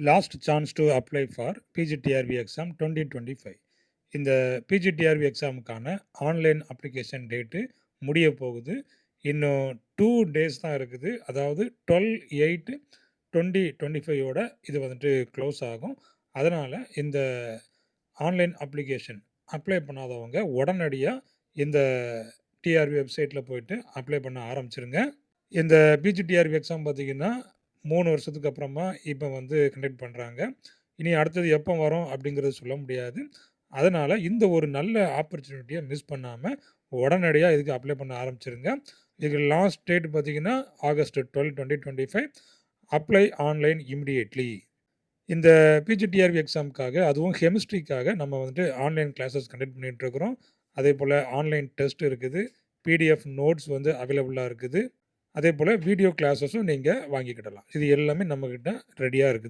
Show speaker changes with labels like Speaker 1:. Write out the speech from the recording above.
Speaker 1: Last chance to apply for PGTRB exam 2025. இந்த PGTRB எக்ஸாமுக்கான online application date முடிய போகுது. இன்னும் 2 டேஸ் தான் இருக்குது. அதாவது 12/8/2025 இது வந்துட்டு க்ளோஸ் ஆகும். அதனால இந்த ஆன்லைன் அப்ளிகேஷன் அப்ளை பண்ணாதவங்க உடனடியா இந்த டிஆர்பி வெப்சைட்ல போயிட்டு அப்ளை பண்ண ஆரம்பிச்சுருங்க. இந்த பிஜிடிஆர்பி எக்ஸாம் பார்த்தீங்கன்னா, 3 வருஷத்துக்கு அப்புறமா இப்ப வந்து கண்டக்ட் பண்றாங்க. இனி அடுத்தது எப்போ வரும் அப்படிங்கிறது சொல்ல முடியாது. அதனால இந்த ஒரு நல்ல ஆப்பர்ச்சுனிட்டிய மிஸ் பண்ணாம, உடனடியா இதுக்கு அப்ளை பண்ண ஆரம்பிச்சுருங்க. இதுக்கு லாஸ்ட் டேட் பார்த்தீங்கன்னா, ஆகஸ்ட் 12, 2025. Apply online immediately. இந்த பிஜிடிஆர்பி எக்ஸாமுக்காக, அதுவும் கெமிஸ்ட்ரிக்காக நம்ம வந்துட்டு ஆன்லைன் கிளாஸஸ் கண்டக்ட் பண்ணிட்டு இருக்கிறோம். அதேபோல ஆன்லைன் டெஸ்ட் இருக்குது. பிடிஎஃப் நோட்ஸ் வந்து அவைலபிளா இருக்குது. அதேபோல வீடியோ கிளாஸஸும் நீங்க வாங்கிக்கிடலாம். இது எல்லாமே நம்மகிட்ட ரெடியா இருக்குது.